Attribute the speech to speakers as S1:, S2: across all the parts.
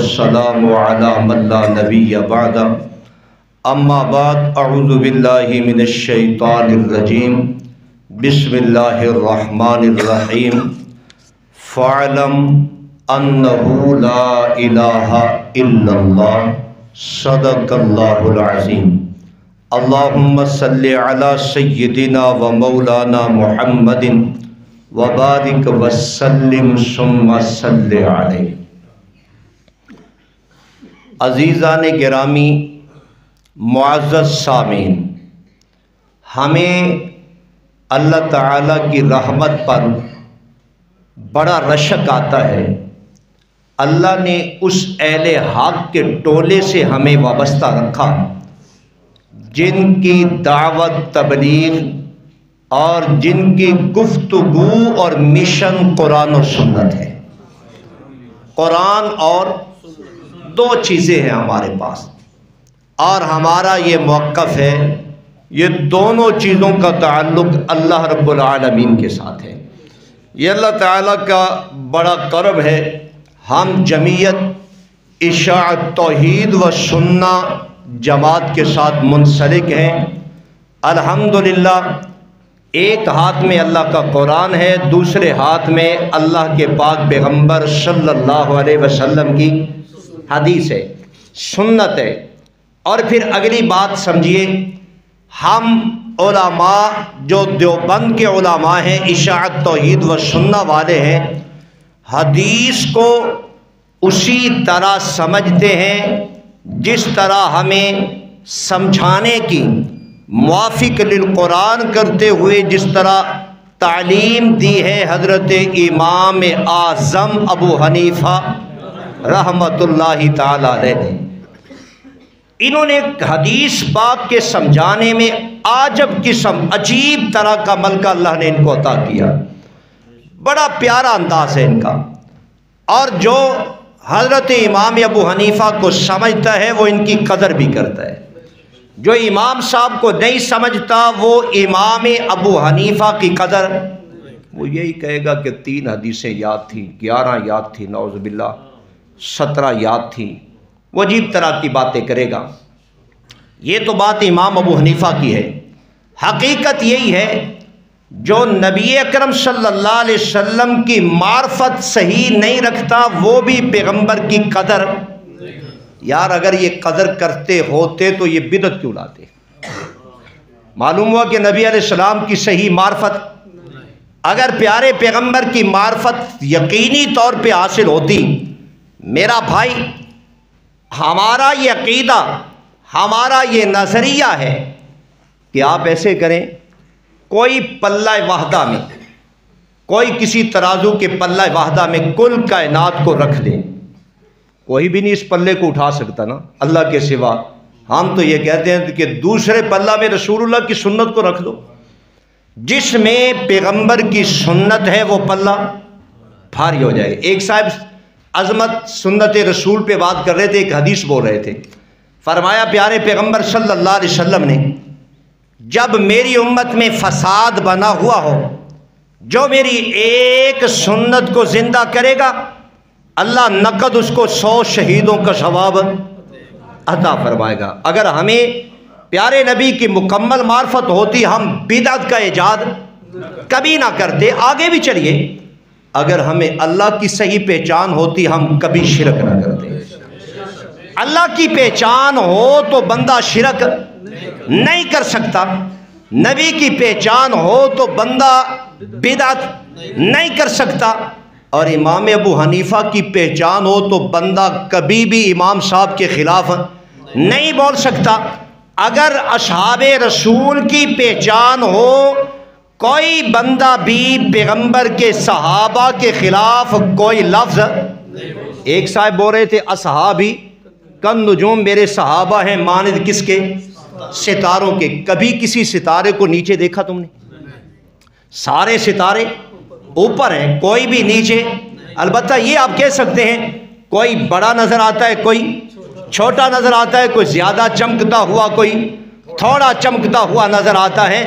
S1: والسلام علی من لا نبی بعد اما بعد اعوذ باللہ من الشیطان الرجیم بسم اللہ الرحمن الرحیم فاعلم انہ لا الہ الا اللہ صدق اللہ العظیم اللہم صلی علی سیدنا و مولانا محمد وبارک وسلم ثم صلی علیہ۔ عزیزان گرامی، معزز سامعین، ہمیں اللہ تعالیٰ کی رحمت پر بڑا رشک آتا ہے۔ اللہ نے اس اہل حق کے ٹولے سے ہمیں وابستہ رکھا جن کی دعوت، تبلیغ اور جن کی گفتگو اور مشن قرآن و سنت ہے۔ قرآن اور دو چیزیں ہیں ہمارے پاس، اور ہمارا یہ موقف ہے، یہ دونوں چیزوں کا تعلق اللہ رب العالمین کے ساتھ ہے۔ یہ اللہ تعالیٰ کا بڑا کرم ہے، ہم جمعیت اشاعت توحید و سنہ جماعت کے ساتھ منسلک ہیں۔ الحمدللہ ایک ہاتھ میں اللہ کا قرآن ہے، دوسرے ہاتھ میں اللہ کے پاک پیغمبر صلی اللہ علیہ وسلم کی حدیث ہے، سنت ہے۔ اور پھر اگلی بات سمجھیے، ہم علماء جو دیوبند کے علماء ہیں، اشاعت توحید و سنہ والے ہیں، حدیث کو اسی طرح سمجھتے ہیں جس طرح ہمیں سمجھانے کی موافق للقرآن کرتے ہوئے جس طرح تعلیم دی ہے حضرت امام اعظم ابو حنیفہ رحمۃ اللہ تعالی علیہ نے۔ انہوں نے حدیث پاک کے سمجھانے میں عجب قسم، عجیب طرح کا ملکہ اللہ نے ان کو عطا کیا، بڑا پیارا انداز ہے ان کا۔ اور جو حضرت امام ابو حنیفہ کو سمجھتا ہے وہ ان کی قدر بھی کرتا ہے، جو امام صاحب کو نہیں سمجھتا وہ امام ابو حنیفہ کی قدر، وہ یہی کہے گا کہ 3 حدیثیں یاد تھیں، 11 یاد تھیں، نعوذ باللہ 17 یاد تھیں، وہ عجیب طرح کی باتیں کرے گا۔ یہ تو بات امام ابو حنیفہ کی ہے۔ حقیقت یہی ہے، جو نبی اکرم صلی اللہ علیہ وسلم کی معرفت صحیح نہیں رکھتا وہ بھی پیغمبر کی قدر، یار اگر یہ قدر کرتے ہوتے تو یہ بدعت کیوں لاتے؟ معلوم ہوا کہ نبی علیہ السلام کی صحیح معرفت، اگر پیارے پیغمبر کی معرفت یقینی طور پہ حاصل ہوتی، میرا بھائی ہمارا یہ عقیدہ، ہمارا یہ نظریہ ہے کہ آپ ایسے کریں، کوئی پلہ وحدہ میں، کوئی کسی ترازو کے پلہ وحدہ میں کل کائنات کو رکھ دیں، کوئی بھی نہیں اس پلے کو اٹھا سکتا نا اللہ کے سوا۔ ہم تو یہ کہتے ہیں کہ دوسرے پلہ میں رسول اللہ کی سنت کو رکھ دو، جس میں پیغمبر کی سنت ہے وہ پلہ بھاری ہو جائے گا۔ ایک صاحب عظمت سنت رسول پہ بات کر رہے تھے، ایک حدیث بول رہے تھے، فرمایا پیارے پیغمبر صلی اللہ علیہ وسلم نے، جب میری امت میں فساد بنا ہوا ہو، جو میری ایک سنت کو زندہ کرے گا اللہ نقد اس کو 100 شہیدوں کا ثواب عطا فرمائے گا۔ اگر ہمیں پیارے نبی کی مکمل معرفت ہوتی ہم بدعت کا ایجاد کبھی نہ کرتے۔ آگے بھی چلیے، اگر ہمیں اللہ کی صحیح پہچان ہوتی ہم کبھی شرک نہ کرتے۔ اللہ کی پہچان ہو تو بندہ شرک نہیں کر سکتا، نبی کی پہچان ہو تو بندہ بدعت نہیں کر سکتا، اور امام ابو حنیفہ کی پہچان ہو تو بندہ کبھی بھی امام صاحب کے خلاف نہیں بول سکتا۔ اگر اصحاب رسول کی پہچان ہو، کوئی بندہ بھی پیغمبر کے صحابہ کے خلاف کوئی لفظ، ایک صاحب بول رہے تھے اصحابی کن نجوم، میرے صحابہ ہیں مانند کس کے؟ ستاروں کے۔ کبھی کسی ستارے کو نیچے دیکھا تم نے؟ سارے ستارے اوپر ہیں، کوئی بھی نیچے۔ البتہ یہ آپ کہہ سکتے ہیں کوئی بڑا نظر آتا ہے، کوئی چھوٹا نظر آتا ہے، کوئی زیادہ چمکتا ہوا، کوئی تھوڑا چمکتا ہوا نظر آتا ہے۔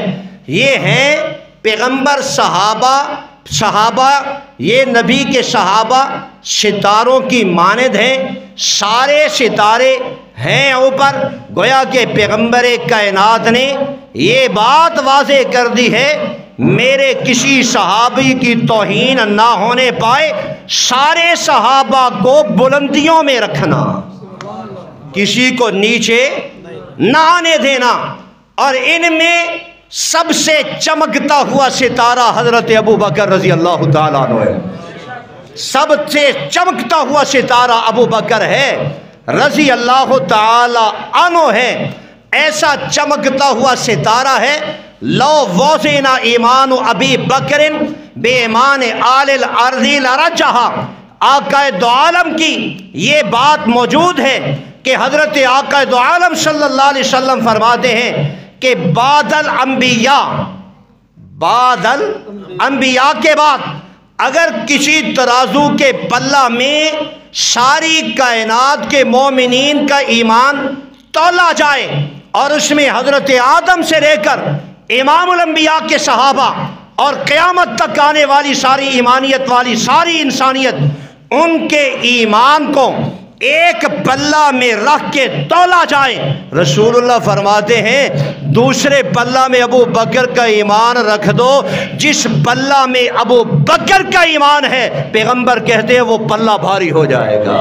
S1: یہ ہیں پیغمبر، صحابہ، یہ نبی کے صحابہ ستاروں کی مانند ہیں، سارے ستارے ہیں اوپر۔ گویا کہ پیغمبر کائنات نے یہ بات واضح کر دی ہے، میرے کسی صحابی کی توہین نہ ہونے پائے، سارے صحابہ کو بلندیوں میں رکھنا، کسی کو نیچے نہ آنے دینا۔ اور ان میں سب سے چمکتا ہوا ستارہ حضرت ابو بکر رضی اللہ تعالیٰ عنہ ہے۔ سب سے چمکتا ہوا ستارہ ابو بکر ہے رضی اللہ تعالیٰ عنہ ہے۔ ایسا چمکتا ہوا ستارہ ہے، لو وزن ایمان ابی بکر بے ایمان آل الارض لرجحا۔ آقا دو عالم کی یہ بات موجود ہے کہ حضرت آقا دو عالم صلی اللہ علیہ وسلم فرماتے ہیں کہ بعد الانبیاء کے بعد اگر کسی ترازو کے پلہ میں ساری کائنات کے مومنین کا ایمان تولا جائے اور اس میں حضرت آدم سے لے کر امام الانبیاء کے صحابہ اور قیامت تک آنے والی ساری ایمانیت والی ساری انسانیت، ان کے ایمان کو ایک پلہ میں رکھ کے تولا جائے، رسول اللہ فرماتے ہیں دوسرے پلہ میں ابو بکر کا ایمان رکھ دو، جس پلہ میں ابو بکر کا ایمان ہے پیغمبر کہتے ہیں وہ پلہ بھاری ہو جائے گا۔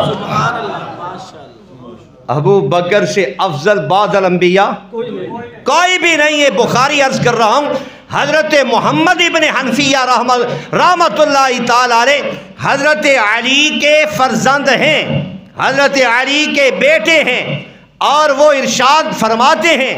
S1: ابو بکر سے افضل بعد الانبیاء کوئی بھی نہیں ہے۔ بخاری عرض کر رہا ہوں، حضرت محمد ابن حنفیہ رحمت اللہ تعالیٰ علیہ حضرت علی کے فرزند ہیں، حضرت علی کے بیٹے ہیں، اور وہ ارشاد فرماتے ہیں،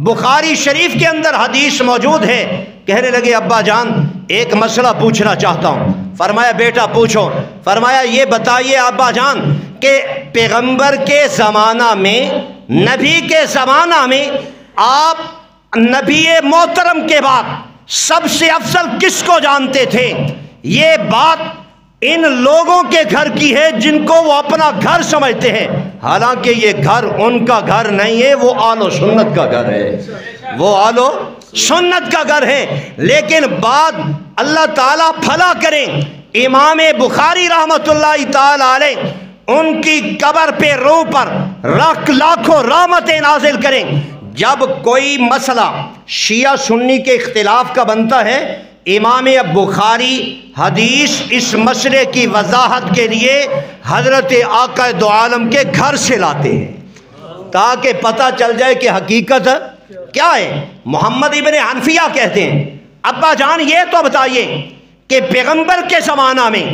S1: بخاری شریف کے اندر حدیث موجود ہے، کہنے لگے ابا جان ایک مسئلہ پوچھنا چاہتا ہوں۔ فرمایا بیٹا پوچھو۔ فرمایا یہ بتائیے ابا جان کہ پیغمبر کے زمانہ میں، نبی کے زمانہ میں، آپ نبی محترم کے بعد سب سے افضل کس کو جانتے تھے؟ یہ بات ان لوگوں کے گھر کی ہے جن کو وہ اپنا گھر سمجھتے ہیں، حالانکہ یہ گھر ان کا گھر نہیں ہے، وہ آل و سنت کا گھر ہے، وہ آل و سنت کا گھر ہے۔ لیکن بعد اللہ تعالیٰ بھلا کریں، امام بخاری رحمت اللہ تعالیٰ علیہ ان کی قبر پہ روح پر لاکھوں رحمتیں نازل کریں۔ جب کوئی مسئلہ شیعہ سنی کے اختلاف کا بنتا ہے، امام بخاری حدیث اس مسئلے کی وضاحت کے لیے حضرت آقا دو عالم کے گھر سے لاتے ہیں تاکہ پتہ چل جائے کہ حقیقت کیا ہے۔ محمد ابن حنفیہ کہتے ہیں ابا جان یہ تو بتائیے کہ پیغمبر کے زمانہ میں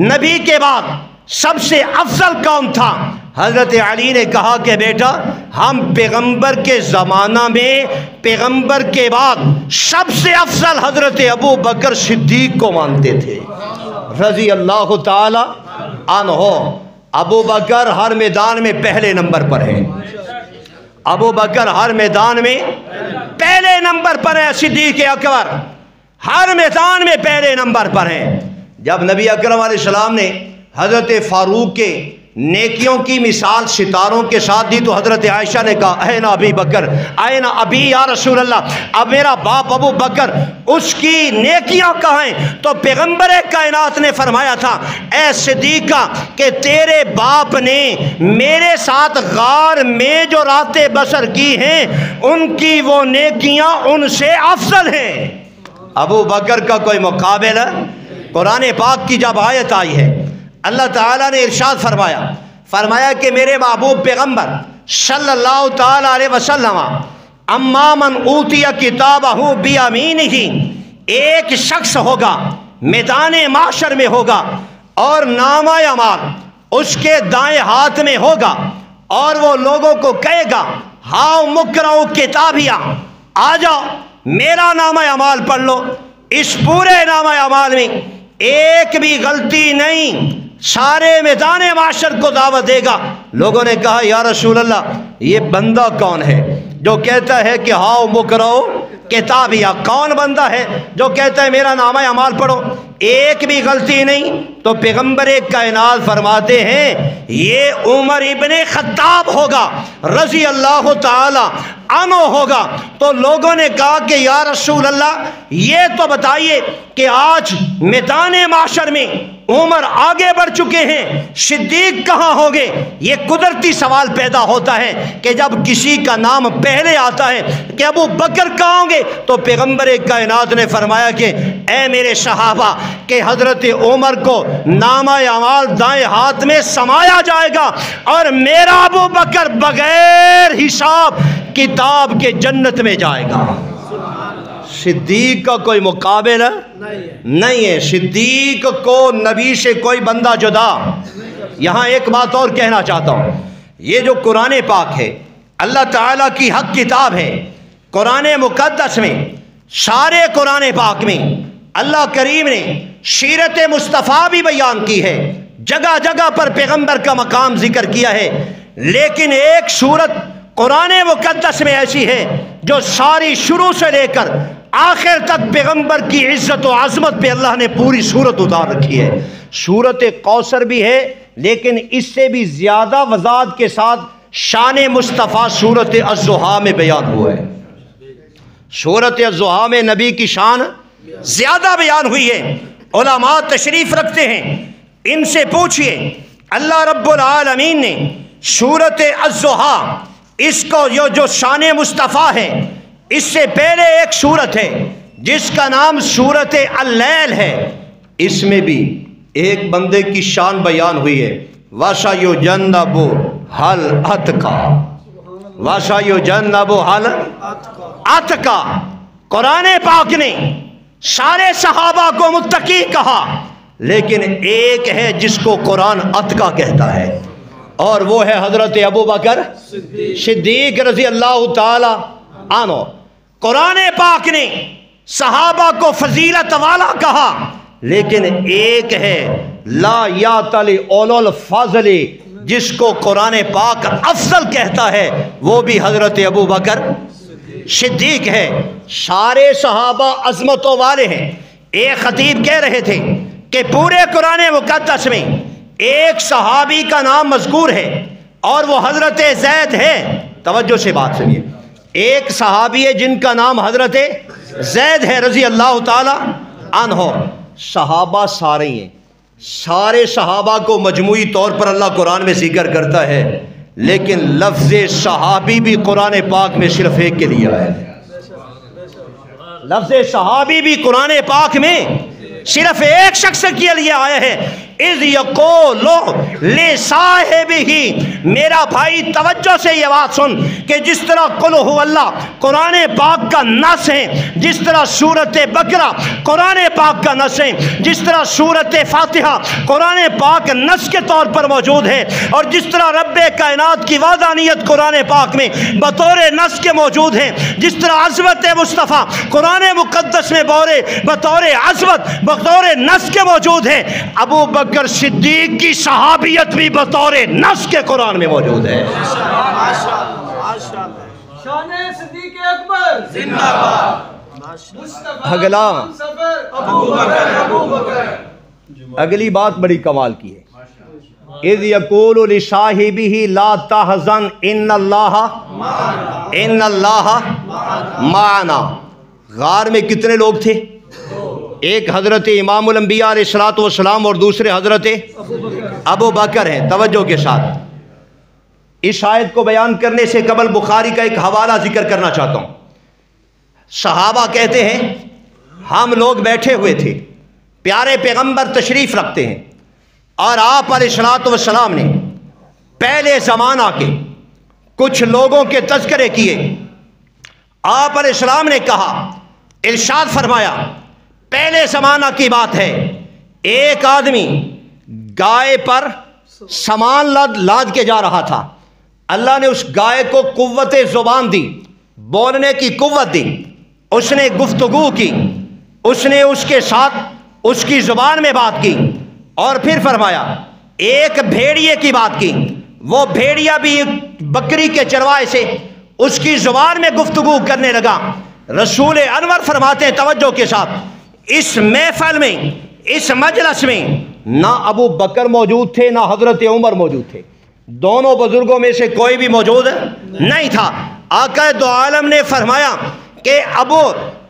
S1: نبی کے بعد سب سے افضل کون تھا؟ حضرت علی نے کہا کہ بیٹا ہم پیغمبر کے زمانہ میں پیغمبر کے بعد سب سے افضل حضرت ابو بکر صدیق کو مانتے تھے رضی اللہ تعالی عنہ۔ ابو بکر ہر میدان میں پہلے نمبر پر ہے، ابو بکر ہر میدان میں پہلے نمبر پر ہے، صدیق اکبر ہر میدان میں پہلے نمبر پر ہیں۔ جب نبی اکرم علیہ السلام نے حضرت فاروق کے نیکیوں کی مثال ستاروں کے ساتھ دی تو حضرت عائشہ نے کہا این ابی بکر، این ابی یا رسول اللہ، اب میرا باپ ابو بکر اس کی نیکیاں کہاں ہیں؟ تو پیغمبر کائنات نے فرمایا تھا اے صدیقہ کہ تیرے باپ نے میرے ساتھ غار میں جو راتیں بسر کی ہیں ان کی وہ نیکیاں ان سے افضل ہیں۔ ابو بکر کا کوئی مقابل ہے؟ قرآن پاک کی جب آیت آئی ہے اللہ تعالیٰ نے ارشاد فرمایا کہ میرے محبوب پیغمبر صلی اللہ تعالیٰ علیہ وسلم اما من اوتی کتابہ بیمینہ، ایک شخص ہوگا میدان معاشر میں ہوگا اور نامہ اعمال اس کے دائیں ہاتھ میں ہوگا اور وہ لوگوں کو کہے گا ہاؤ مقرؤ کتابیہ، آ جاؤ میرا نامہ اعمال پڑھ لو۔ اس پورے نامہ اعمال میں ایک بھی غلطی نہیں، سارے میدان معاشر کو دعوت دے گا۔ لوگوں نے کہا یا رسول اللہ یہ بندہ کون ہے جو کہتا ہے کہ ہاؤ مقرؤ کتابیہ؟ کون بندہ ہے جو کہتا ہے میرا نامہ اعمال پڑھو، ایک بھی غلطی نہیں؟ تو پیغمبر کائنات فرماتے ہیں یہ عمر ابن خطاب ہوگا رضی اللہ تعالی عنہ ہوگا۔ تو لوگوں نے کہا کہ یا رسول اللہ یہ تو بتائیے کہ آج میدان معاشر میں عمر آگے بڑھ چکے ہیں، صدیق کہاں ہوں گے؟ یہ قدرتی سوال پیدا ہوتا ہے کہ جب کسی کا نام پہلے آتا ہے کہ ابو بکر کہاں ہوں گے، تو پیغمبر کائنات نے فرمایا کہ اے میرے صحابہ کہ حضرت عمر کو نامہ اعمال دائیں ہاتھ میں سمایا جائے گا اور میرا ابو بکر بغیر حساب کتاب کے جنت میں جائے گا۔ صدیق کا کوئی مقابل نہیں ہے، صدیق کو نبی سے کوئی بندہ جدا۔ یہاں ایک بات اور کہنا چاہتا ہوں، یہ جو قرآن پاک ہے اللہ تعالیٰ کی حق کتاب ہے، قرآن مقدس میں، سارے قرآن پاک میں اللہ کریم نے سیرت مصطفیٰ بھی بیان کی ہے، جگہ جگہ پر پیغمبر کا مقام ذکر کیا ہے، لیکن ایک صورت قرآن مقدس میں ایسی ہے جو ساری شروع سے لے کر آخر تک پیغمبر کی عزت و عظمت پہ اللہ نے پوری صورت اتار رکھی ہے۔ صورت کوثر بھی ہے لیکن اس سے بھی زیادہ وضاحت کے ساتھ شان مصطفیٰ صورت الضحیٰ میں بیان ہوا ہے۔ صورت الضحیٰ میں نبی کی شان زیادہ بیان ہوئی ہے۔ علماء تشریف رکھتے ہیں، ان سے پوچھئے اللہ رب العالمین نے صورت الضحیٰ اس کو جو شان مصطفیٰ ہے، اس سے پہلے ایک صورت ہے جس کا نام صورت اللیل ہے، اس میں بھی ایک بندے کی شان بیان ہوئی ہے، وَسَيُجَنَّبُهَا الْأَتْقَى، وَسَيُجَنَّبُهَا الْأَتْقَى۔ قرآن پاک نے سارے صحابہ کو متقی کہا، لیکن ایک ہے جس کو قرآن اتقیٰ کہتا ہے، اور وہ ہے حضرت ابو بکر صدیق رضی اللہ تعالی عنہ۔ قرآن پاک نے صحابہ کو فضیلت والا کہا، لیکن ایک ہے لا یاتلی اولو الفضل جس کو قرآن پاک افضل کہتا ہے، وہ بھی حضرت ابو بکر صدیق ہے۔ سارے صحابہ عظمتوں والے ہیں۔ ایک خطیب کہہ رہے تھے کہ پورے قرآن مقدس میں ایک صحابی کا نام مذکور ہے اور وہ حضرت زید ہے۔ توجہ سے بات سنیے، ایک صحابی ہے جن کا نام حضرت زید ہے رضی اللہ تعالی عنہ۔ صحابہ سارے ہیں، سارے صحابہ کو مجموعی طور پر اللہ قرآن میں ذکر کرتا ہے، لیکن لفظ صحابی بھی قرآن پاک میں صرف ایک کے لیے آیا ہے۔ لفظ صحابی بھی قرآن پاک میں صرف ایک شخص کے لیے آیا ہے، اذ یقول لصاحبہ۔ میرا بھائی توجہ سے یہ بات سن کہ جس طرح قل هو اللہ قرآن پاک کا نص ہے، جس طرح سورت بقرہ قرآن پاک کا نص ہے، جس طرح سورت فاتحہ قرآن پاک نص کے طور پر موجود ہے، اور جس طرح رب کائنات کی وحدانیت قرآن پاک میں بطور نص کے موجود ہے، جس طرح عظمت مصطفیٰ قرآن مقدس میں بطور عظمت بطور نص کے موجود ہے، ابو بکر صدیق کی صحابیت بھی بطور نص کے قرآن میں موجود ہے۔
S2: شان صدیق اکبر زندہ باد۔
S1: اگلا
S2: ابو بکر۔
S1: اگلی بات بڑی کمال کی ہے، اذ یقول لصاحبہ لا تحزن ان اللہ معنا۔ غار میں کتنے لوگ تھے؟ ایک حضرت امام الانبیاء علیہ الصلوۃ والسلام اور دوسرے حضرت ابو بکر ہیں۔ توجہ کے ساتھ اس آیت کو بیان کرنے سے قبل بخاری کا ایک حوالہ ذکر کرنا چاہتا ہوں۔ صحابہ کہتے ہیں ہم لوگ بیٹھے ہوئے تھے، پیارے پیغمبر تشریف رکھتے ہیں، اور آپ علیہ الصلوۃ والسلام نے پہلے زمانہ کے کچھ لوگوں کے تذکرے کیے۔ آپ علیہ السلام نے کہا، ارشاد فرمایا، پہلے زمانہ کی بات ہے، ایک آدمی گائے پر سامان لاد کے جا رہا تھا۔ اللہ نے اس گائے کو قوت زبان دی، بولنے کی قوت دی، اس نے گفتگو کی، اس نے اس کے ساتھ اس کی زبان میں بات کی، اور پھر فرمایا ایک بھیڑیے کی بات کی، وہ بھیڑیا بھی بکری کے چروائے سے اس کی زبان میں گفتگو کرنے لگا۔ رسول انور فرماتے ہیں توجہ کے ساتھ، اس محفل میں اس مجلس میں نہ ابو بکر موجود تھے نہ حضرت عمر موجود تھے، دونوں بزرگوں میں سے کوئی بھی موجود نہیں تھا۔ آقا دو عالم نے فرمایا کہ ابو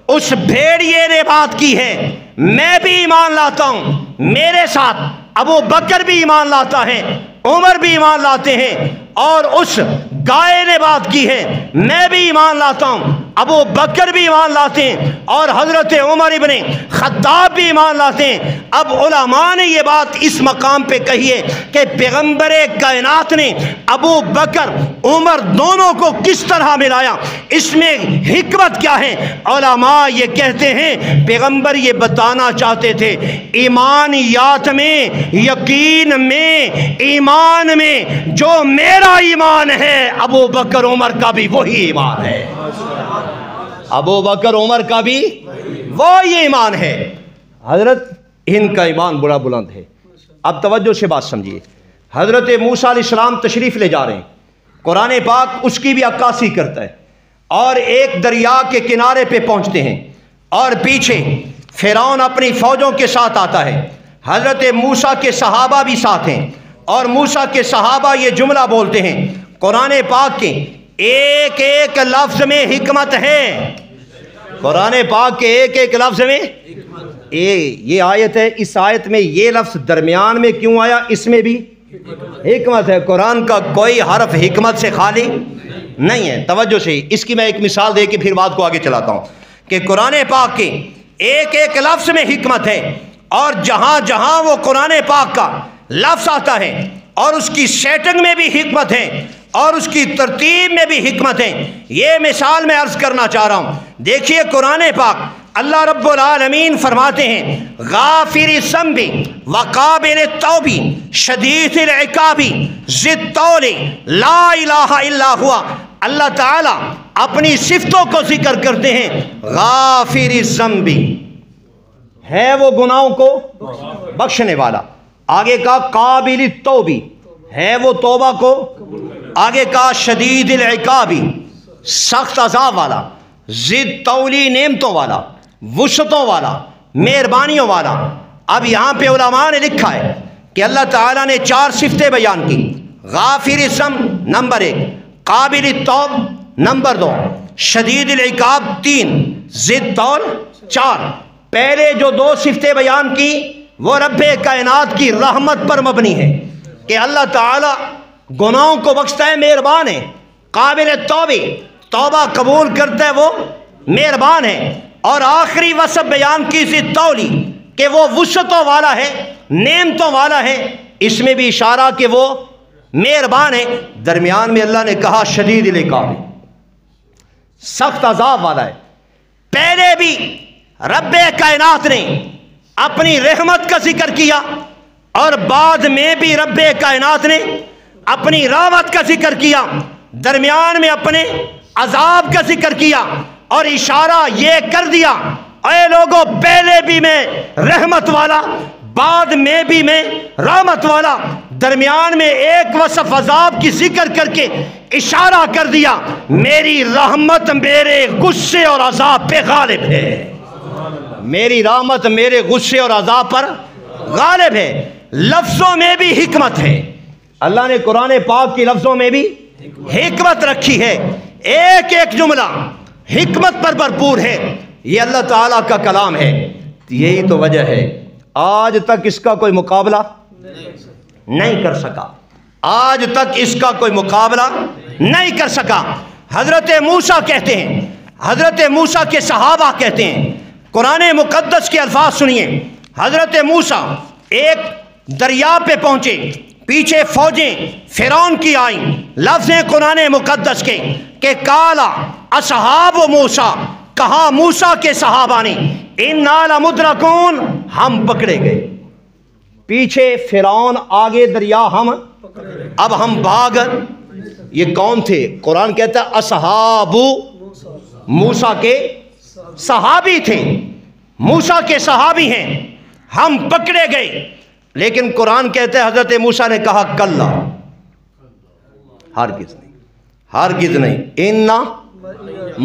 S1: اس بھیڑیے نے بات کی ہے، میں بھی ایمان لاتا ہوں، میرے ساتھ ابو بکر بھی ایمان لاتا ہے، عمر بھی ایمان لاتے ہیں، اور اس گائے نے بات کی ہے، میں بھی ایمان لاتا ہوں، ابو بکر بھی ایمان لاتے ہیں، اور حضرت عمر ابن خطاب بھی ایمان لاتے ہیں۔ اب علماء نے یہ بات اس مقام پہ کہی ہے کہ پیغمبر کائنات نے ابو بکر عمر دونوں کو کس طرح ملایا، اس میں حکمت کیا ہے؟ علماء یہ کہتے ہیں پیغمبر یہ بتانا چاہتے تھے ایمانیات میں، یقین میں، ایمان میں جو میرا ایمان ہے ابو بکر عمر کا بھی وہی ایمان ہے، ابو بکر عمر کا بھی وہی ایمان ہے۔ حضرت ان کا ایمان بڑا بلند ہے۔ اب توجہ سے بات سمجھیے، حضرت موسیٰ علیہ السلام تشریف لے جا رہے ہیں، قرآن پاک اس کی بھی عکاسی کرتا ہے، اور ایک دریا کے کنارے پہ پہنچتے ہیں، اور پیچھے فرعون اپنی فوجوں کے ساتھ آتا ہے، حضرت موسیٰ کے صحابہ بھی ساتھ ہیں، اور موسیٰ کے صحابہ یہ جملہ بولتے ہیں۔ قرآن پاک کے ایک ایک لفظ میں حکمت ہے، قرآن پاک کے ایک ایک لفظ میں یہ آیت ہے، اس آیت میں یہ لفظ درمیان میں کیوں آیا، اس میں بھی حکمت ہے۔ قرآن کا کوئی حرف حکمت سے خالی نہیں ہے۔ توجہ سے اس کی میں ایک مثال دے کے پھر بات کو آگے چلاتا ہوں کہ قرآن پاک کے ایک ایک لفظ میں حکمت ہے، اور جہاں جہاں وہ قرآن پاک کا لفظ آتا ہے اور اس کی سیٹنگ میں بھی حکمت ہے اور اس کی ترتیب میں بھی حکمت ہے۔ یہ مثال میں عرض کرنا چاہ رہا ہوں، دیکھیے قرآن پاک اللہ رب العالمین فرماتے ہیں غافر الذنب وقابل التوب شدید العقاب ذی الطول لا الہ الا ہوا۔ اللہ تعالیٰ اپنی صفتوں کو ذکر کرتے ہیں، غافر الذنب ہے وہ گناہوں کو بخشنے والا، آگے کا قابل التوب ہے وہ توبہ کو، آگے کا شدید العقاب سخت عذاب والا، ذی الطول نعمتوں والا، وسعتوں والا، مہربانیوں والا۔ اب یہاں پہ علماء نے لکھا ہے کہ اللہ تعالیٰ نے 4 صفتیں بیان کی، غافر الذنب نمبر 1، قابل التوب نمبر 2، شدید العقاب 3، ذی الطول 4۔ پہلے جو 2 صفتیں بیان کی وہ رب کائنات کی رحمت پر مبنی ہے کہ اللہ تعالیٰ گناہوں کو بخشتا ہے، مہربان ہے، قابل التوب توبہ قبول کرتا ہے، وہ مہربان ہے، اور آخری وصف بیان کی ذی الطول کہ وہ وسعتوں والا ہے، نعمتوں والا ہے، اس میں بھی اشارہ کہ وہ مہربان ہے۔ درمیان میں اللہ نے کہا شدید العقاب سخت عذاب والا ہے۔ پہلے بھی رب کائنات نے اپنی رحمت کا ذکر کیا، اور بعد میں بھی رب کائنات نے اپنی رحمت کا ذکر کیا، درمیان میں اپنے عذاب کا ذکر کیا، اور اشارہ یہ کر دیا اے لوگوں پہلے بھی میں رحمت والا، بعد میں بھی میں رحمت والا، درمیان میں ایک وصف عذاب کی ذکر کر کے اشارہ کر دیا میری رحمت میرے غصے اور عذاب پہ غالب ہے، میری رحمت میرے غصے اور عذاب پر غالب ہے۔ لفظوں میں بھی حکمت ہے، اللہ نے قرآن پاک کی لفظوں میں بھی حکمت رکھی ہے، ایک ایک جملہ حکمت پر بھرپور ہے، یہ اللہ تعالیٰ کا کلام ہے۔ یہی تو وجہ ہے آج تک اس کا کوئی مقابلہ نہیں کر سکا، آج تک اس کا کوئی مقابلہ نہیں کر سکا۔ حضرت موسیٰ کہتے ہیں، حضرت موسیٰ کے صحابہ کہتے ہیں، قرآن مقدس کے الفاظ سنیے، حضرت موسیٰ ایک دریا پہ پہنچے، پیچھے فوجیں فرعون کی آئیں، لفظ ہیں قرآن مقدس کے کہ کالا اصحاب موسیٰ، کہا موسیٰ کے صحابہ نے انا لمدرکون، ہم پکڑے گئے، پیچھے فرعون، آگے دریا، اب ہم بھاگ۔ یہ کون تھے؟ قرآن کہتا ہے اصحاب موسیٰ کے صحابی تھے، موسیٰ کے صحابی ہیں، ہم پکڑے گئے۔ لیکن قرآن کہتا ہے حضرت موسیٰ نے کہا کلا، ہرگز نہیں، ہرگز نہیں، انا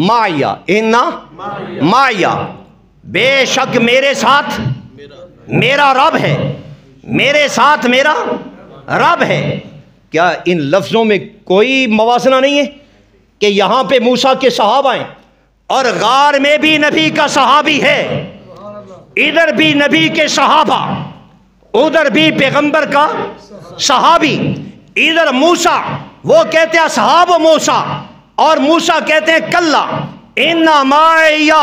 S1: معیا، انا معیا، بے شک میرے ساتھ میرا رب ہے، میرے ساتھ میرا رب ہے۔ کیا ان لفظوں میں کوئی موازنہ نہیں ہے کہ یہاں پہ موسیٰ کے صحابہ ہیں اور غار میں بھی نبی کا صحابی ہے، ادھر بھی نبی کے صحابہ، ادھر بھی پیغمبر کا صحابی۔ ادھر موسیٰ، وہ کہتے ہیں اصحاب موسیٰ، اور موسیٰ کہتے ہیں کلا اِنَّ مَعِیَ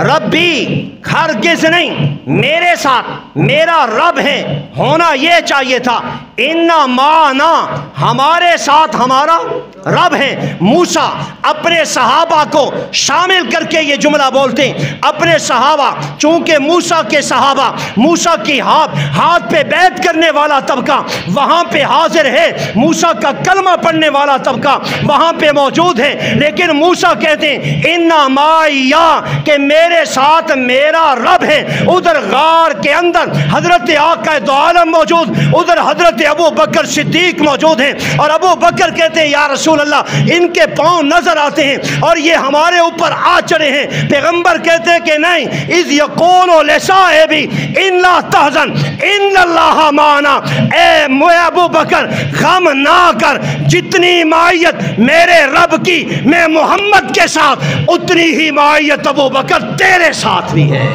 S1: ربی، ہرگز نہیں، میرے ساتھ میرا رب ہے، ہونا یہ چاہیے تھا اِنَّ مَعَنَا، ہمارے ساتھ ہمارا رب ہے۔ موسیٰ اپنے صحابہ کو شامل کر کے یہ جملہ بولتے ہیں، اپنے صحابہ، چونکہ موسیٰ کے صحابہ، موسیٰ کی ہاتھ پہ بیعت کرنے والا طبقہ وہاں پہ حاضر ہے، موسیٰ کا کلمہ پڑھنے والا طبقہ وہاں پہ موجود ہے، لیکن موسیٰ کہتے ہیں اِنَّ مَعِیَ، کہ میرے ساتھ میرا رب ہے۔ ادھر غار کے اندر حضرت آقا دو عالم موجود، ادھر حضرت ابو بکر صدیق موجود ہیں، اور ابو بکر کہتے ہیں یا رسول اللہ ان کے پاؤں نظر آتے ہیں اور یہ ہمارے اوپر آ چڑھے ہیں۔ پیغمبر کہتے ہیں کہ نہیں، اذ یقول لصاحبی ان لا تحزن ان اللہ معنا، اے ابو بکر غم نہ کر، جتنی معیت میرے رب کی میں محمد کے ساتھ، اتنی ہی معیت ابو بکر تیرے ساتھ بھی ہے۔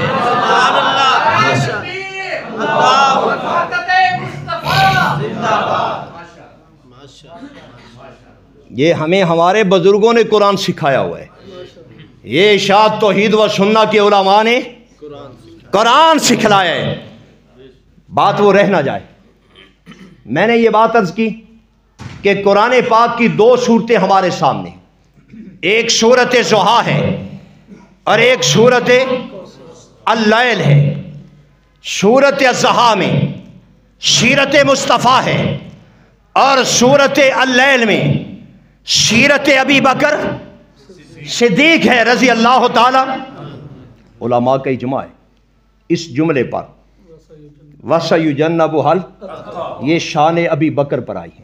S1: یہ ہمیں ہمارے بزرگوں نے قرآن سکھایا ہوا ہے، یہ ارشاد توحید و سنت کے علماء نے قرآن سکھلایا ہے، بات وہ رہ نہ جائے۔ میں نے یہ بات عرض کی کہ قرآن پاک کی دو صورتیں ہمارے سامنے، ایک سورت ضحیٰ ہے اور ایک سورت اللیل ہے۔ سورت ضحیٰ میں سیرت مصطفیٰ ہے اور سورت اللیل میں سیرت ابی بکر صدیق ہے رضی اللہ تعالی۔ علماء کا اجماع ہے اس جملے پر، وَسَيُجَنَّبُهَا الْأَتْقَى، یہ شان ابی بکر پر آئی ہے۔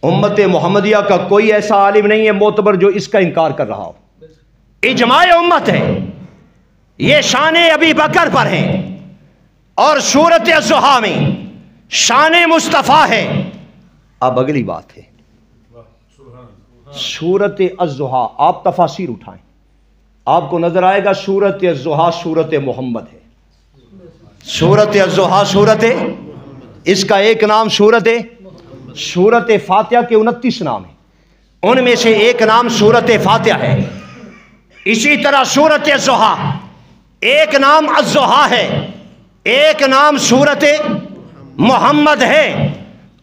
S1: امت محمدیہ کا کوئی ایسا عالم نہیں ہے معتبر جو اس کا انکار کر رہا ہو، اجماع امت ہے، یہ شان ابی بکر پر ہیں۔ اور سورت الضحیٰ میں شان مصطفیٰ ہے۔ اب اگلی بات ہے سورت الضحیٰ، آپ تفاسیر اٹھائیں، آپ کو نظر آئے گا سورت الضحیٰ سورت محمد ہے۔ سورت الضحیٰ سورت، اس کا ایک نام سورت فاتحہ کے 29 نام ہیں، ان میں سے ایک نام سورت فاتحہ ہے۔ اسی طرح سورت الضحیٰ ایک نام الضحیٰ ہے، ایک نام سورت محمد ہے،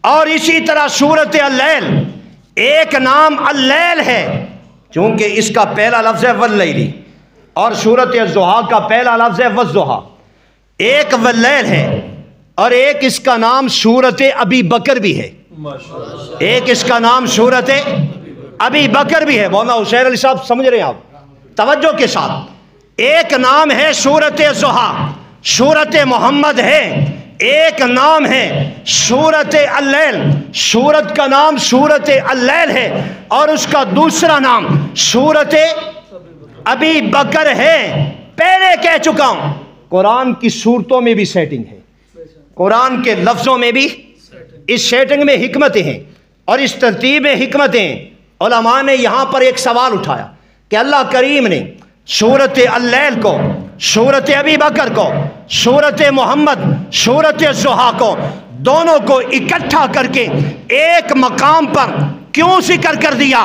S1: اور اسی طرح سورت اللیل ایک نام اللیل ہے، چونکہ اس کا پہلا لفظ ہے واللیل، اور سورت الضحیٰ کا پہلا لفظ ہے والضحیٰ، ایک واللیل ہے، اور ایک اس کا نام سورت ابی بکر بھی ہے، ایک اس کا نام سورت ابی بکر بھی ہے۔ مولانا حسین علی صاحب سمجھ رہے ہیں آپ توجہ کے ساتھ، ایک نام ہے سورت ضحیٰ سورت محمد ہے، ایک نام ہے سورت اللیل، سورت کا نام سورت اللیل ہے، اور اس کا دوسرا نام سورت ابی بکر ہے۔ پہلے کہہ چکا ہوں قرآن کی صورتوں میں بھی سیٹنگ ہے، قرآن کے لفظوں میں بھی اس سیٹنگ میں حکمتیں ہیں اور اس ترتیب میں حکمتیں ہیں۔ علماء نے یہاں پر ایک سوال اٹھایا کہ اللہ کریم نے سورت اللیل کو، سورت ابی بکر کو، سورت محمد، سورت ضحیٰ کو، دونوں کو اکٹھا کر کے ایک مقام پر کیوں ذکر کر دیا؟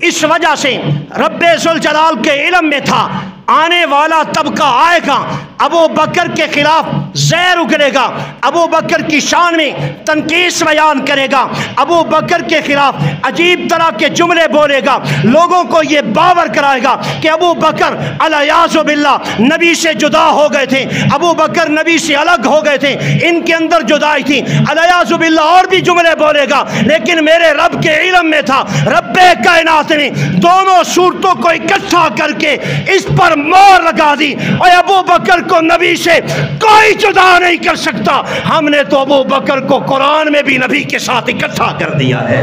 S1: اس وجہ سے رب ذوالجلال کے علم میں تھا آنے والا طبقہ آئے گا، ابو بکر کے خلاف زہر اگلے گا، ابو بکر کی شان میں تنقیص بیان کرے گا، ابو بکر کے خلاف عجیب طرح کے جملے بولے گا، لوگوں کو یہ باور کرائے گا کہ ابو بکر علیہ باللہ نبی سے جدا ہو گئے تھے، ابو بکر نبی سے الگ ہو گئے تھے، ان کے اندر جدائی تھی علیہ باللہ، اور بھی جملے بولے گا۔ لیکن میرے رب کے علم میں تھا، رب کائنات نے دونوں صورتوں کو اکٹھا کر کے اس پر مور لگا دی، اور ابو بکر کو نبی سے کوئی جدا نہیں کر سکتا۔ ہم نے تو ابو بکر کو قرآن میں بھی نبی کے ساتھ اکٹھا کر دیا ہے۔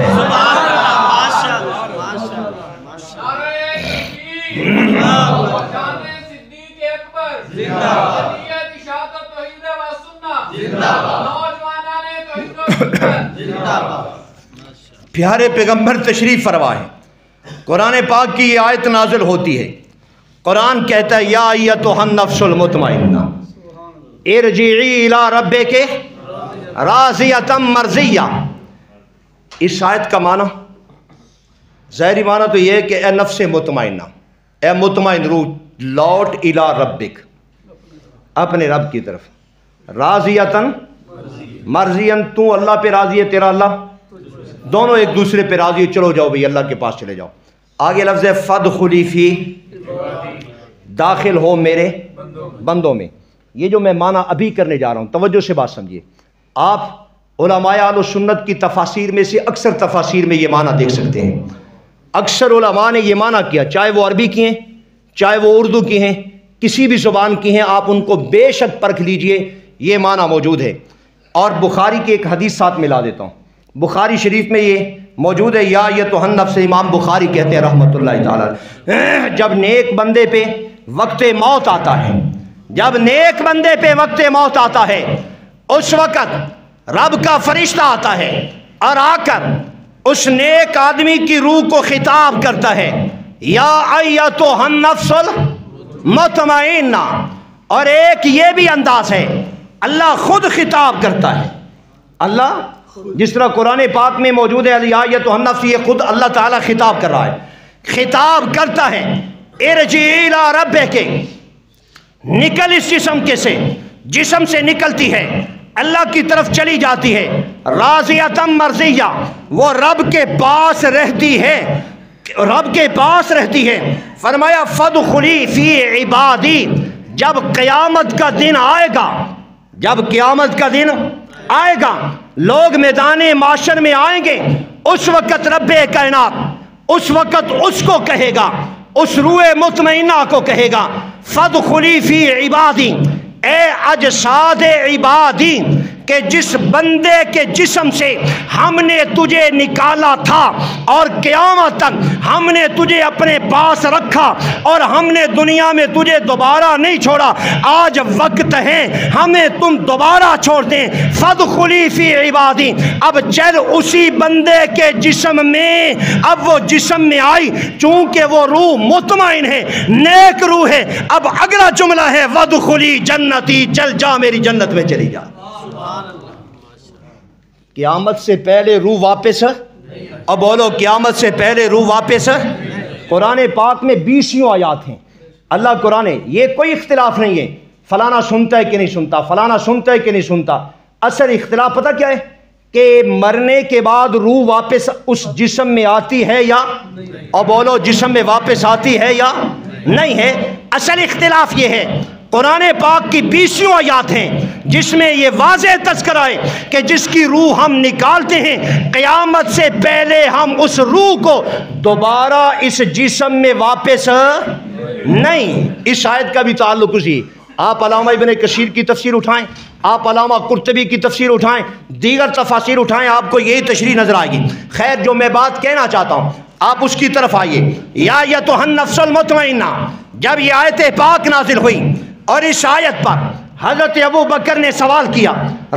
S1: پیارے پیغمبر تشریف فرما ہے، قرآن پاک کی یہ آیت نازل ہوتی ہے قرآن کہتا ہے یا ایتھا النفس المطمئنہ ارجعی الی ربک راضیۃ مرضیہ۔ اس آیت کا معنی ظاہری معنی تو یہ ہے کہ اے نفس مطمئنہ، اے مطمئن روح، لوٹ الی ربک، اپنے رب کی طرف، راضیتاً مرضیاً، تو اللہ پہ راضی ہے، تیرا اللہ، دونوں ایک دوسرے پہ راضی ہے، چلو جاؤ بھئی اللہ کے پاس چلے جاؤ۔ آگے لفظ ہے فادخلی فی، داخل ہو میرے بندوں میں۔ یہ جو میں معنی ابھی کرنے جا رہا ہوں توجہ سے بات سمجھیے۔ آپ علماء اہل سنت کی تفاسیر میں سے اکثر تفاسیر میں یہ معنی دیکھ سکتے ہیں۔ اکثر علماء نے یہ معنی کیا، چاہے وہ عربی کی ہیں، چاہے وہ اردو کی ہیں، کسی بھی زبان کی ہیں، آپ ان کو بے شک پرکھ لیجئے، یہ معنی موجود ہے۔ اور بخاری کی ایک حدیث ساتھ ملا دیتا ہوں، بخاری شریف میں یہ موجود ہے، یا ایتھا النفس، امام بخاری کہتے ہیں رحمۃ اللہ تعالی، جب نیک بندے پہ وقت موت آتا ہے، جب نیک بندے پہ وقت موت آتا ہے، اس وقت رب کا فرشتہ آتا ہے اور آ کر اس نیک آدمی کی روح کو خطاب کرتا ہے، یا ایتھا النفس المطمئنہ۔ اور ایک یہ بھی انداز ہے، اللہ خود خطاب کرتا ہے، اللہ جس طرح قرآن پاک میں موجود ہے یا ایتھا النفس، یہ خود اللہ تعالیٰ خطاب کر رہا ہے، خطاب کرتا ہے ارجعی الی ربک، نکل اس جسم سے نکلتی ہے، اللہ کی طرف چلی جاتی ہے، راضیۃ مرضیہ، وہ رب کے پاس رہتی ہے، رب کے پاس رہتی ہے۔ فرمایا فادخلی فی عبادی، جب قیامت کا دن آئے گا، جب قیامت کا دن آئے گا، لوگ میدان معاشر میں آئیں گے، اس وقت رب کائنات اس وقت اس کو کہے گا، اس روح مطمئنہ کو کہے گا، فادخلی فی عبادی، اے اجساد عبادی، کہ جس بندے کے جسم سے ہم نے تجھے نکالا تھا اور قیامت تک ہم نے تجھے اپنے پاس رکھا اور ہم نے دنیا میں تجھے دوبارہ نہیں چھوڑا، آج وقت ہے ہمیں تم دوبارہ چھوڑ دیں، فادخلی فی عبادی۔ اب چل اسی بندے کے جسم میں، اب وہ جسم میں آئی، چونکہ وہ روح مطمئن ہے، نیک روح ہے، اب اگلا جملہ ہے وادخلی جنتی، چل جا میری جنت میں چلی جا۔ قیامت سے پہلے روح واپس ہے، اب بولو قیامت سے پہلے روح واپس ہے۔ قرآن پاک میں 20 آیات ہیں، اللہ قرآن، یہ کوئی اختلاف نہیں ہے فلانا سنتا ہے کہ نہیں سنتا، فلانا سنتا ہے کہ نہیں سنتا۔ اصل اختلاف پتہ کیا ہے کہ مرنے کے بعد روح واپس اس جسم میں آتی ہے یا، اور بولو جسم میں واپس آتی ہے یا نہیں ہے۔ اصل اختلاف یہ ہے، قرآن پاک کی 20 آیات ہیں جس میں یہ واضح تذکرہ ہے کہ جس کی روح ہم نکالتے ہیں، قیامت سے پہلے ہم اس روح کو دوبارہ اس جسم میں واپس نہیں۔ اس آیت کا بھی تعلق اسی، آپ علامہ ابن کثیر کی تفسیر اٹھائیں، آپ علامہ قرطبی کی تفسیر اٹھائیں، دیگر تفاسیر اٹھائیں، آپ کو یہی تشریح نظر آئے گی۔ خیر، جو میں بات کہنا چاہتا ہوں آپ اس کی طرف آئیے۔ یا ایتھا النفس المطمئنہ، جب یہ آیت پاک نازل ہوئی اور اس آیت پر حضرت ابو بکر نے سوال کیا